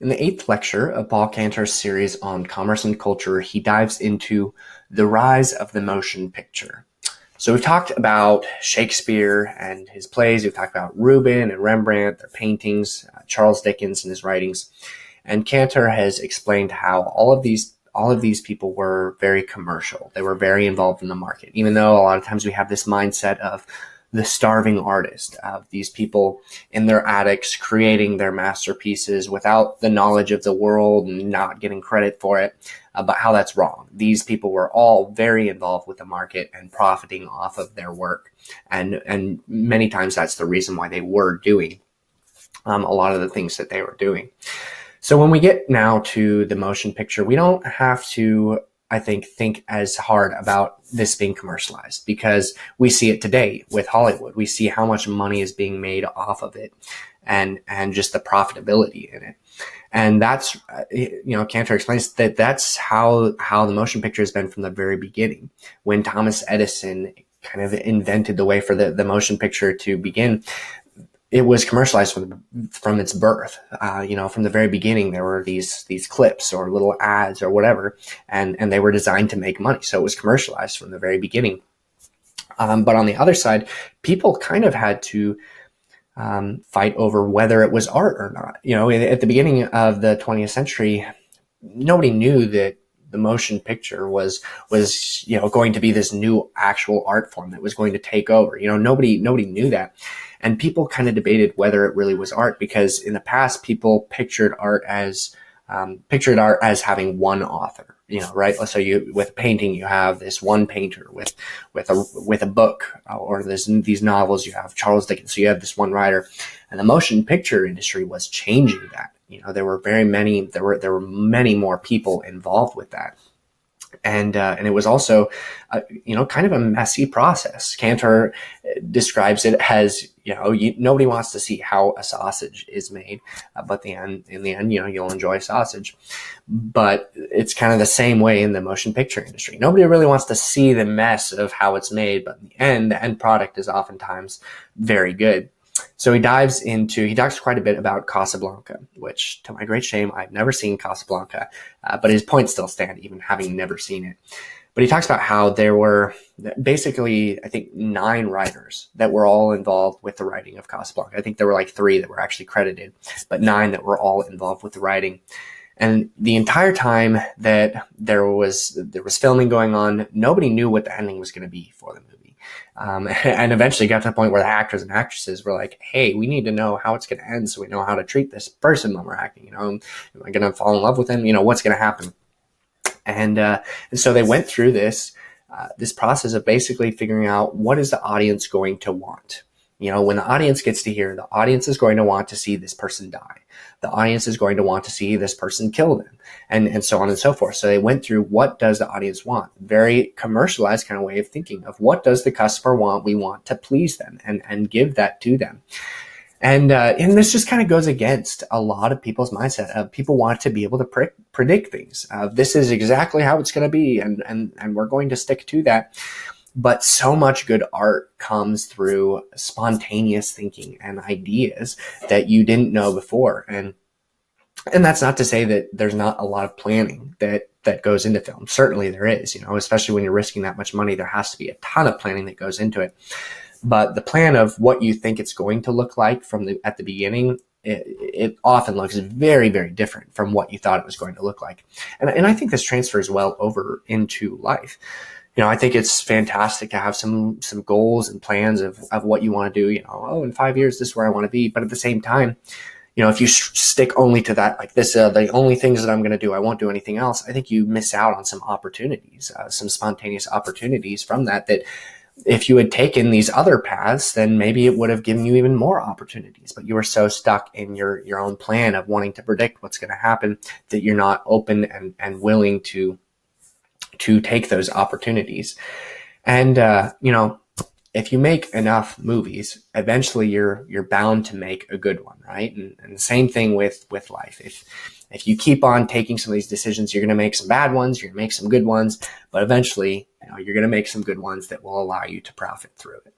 In the 8th lecture of Paul Cantor's series on commerce and culture, he dives into the rise of the motion picture. So we've talked about Shakespeare and his plays. We've talked about Rubens and Rembrandt, their paintings, Charles Dickens and his writings. And Cantor has explained how all of these people were very commercial. They were very involved in the market, even though a lot of times we have this mindset of the starving artist, of these people in their attics creating their masterpieces without the knowledge of the world and not getting credit for it, but how that's wrong. These people were all very involved with the market and profiting off of their work. And many times that's the reason why they were doing a lot of the things that they were doing. So when we get now to the motion picture, we don't have to, I think as hard about this being commercialized, because we see it today with Hollywood. We see how much money is being made off of it and just the profitability in it. And that's, Cantor explains that that's how the motion picture has been from the very beginning. When Thomas Edison kind of invented the way for the motion picture to begin, it was commercialized from its birth. From the very beginning, there were these clips or little ads or whatever, and they were designed to make money. So it was commercialized from the very beginning. But on the other side, people kind of had to fight over whether it was art or not. At the beginning of the 20th century, nobody knew that the motion picture was going to be this new actual art form that was going to take over. Nobody knew that. And people kind of debated whether it really was art, because in the past, people pictured art as having one author, right? So with a painting, you have this one painter. With a book or these novels, you have Charles Dickens. So you have this one writer, and the motion picture industry was changing that. There were many more people involved with that. And it was also, kind of a messy process. Cantor describes it as, nobody wants to see how a sausage is made, but in the end, you'll enjoy sausage. But it's kind of the same way in the motion picture industry. Nobody really wants to see the mess of how it's made, but in the end product is oftentimes very good. So he talks quite a bit about Casa Blanca, which, to my great shame, I've never seen Casa Blanca, but his points still stand, even having never seen it. But he talks about how there were basically, I think, 9 writers that were all involved with the writing of Casa Blanca. I think there were like 3 that were actually credited, but 9 that were all involved with the writing. And the entire time that there was filming going on, nobody knew what the ending was going to be for the movie. And eventually got to the point where the actors and actresses were like, hey, we need to know how it's going to end so we know how to treat this person when we're acting. Am I going to fall in love with him? What's going to happen? And so they went through this process of basically figuring out, what is the audience going to want? When the audience gets to hear, the audience is going to want to see this person die. The audience is going to want to see this person kill them, and so on and so forth. So they went through, what does the audience want? Very commercialized kind of way of thinking of, what does the customer want? We want to please them and give that to them. And this just kind of goes against a lot of people's mindset of, people want to be able to predict things. This is exactly how it's going to be, and we're going to stick to that. But so much good art comes through spontaneous thinking and ideas that you didn't know before. And that's not to say that there's not a lot of planning that goes into film. Certainly there is, especially when you're risking that much money, there has to be a ton of planning that goes into it. But the plan of what you think it's going to look like at the beginning, it often looks very, very different from what you thought it was going to look like. And I think this transfers well over into life. I think it's fantastic to have some goals and plans of what you want to do. In 5 years, this is where I want to be. But at the same time, if you stick only to that, like this, the only things that I'm going to do, I won't do anything else. I think you miss out on some opportunities, some spontaneous opportunities from that if you had taken these other paths, then maybe it would have given you even more opportunities. But you were so stuck in your own plan of wanting to predict what's going to happen that you're not open and willing to take those opportunities. And, if you make enough movies, eventually you're bound to make a good one, right? And the same thing with life. If you keep on taking some of these decisions, you're going to make some bad ones, you're going to make some good ones, but eventually, you're going to make some good ones that will allow you to profit through it.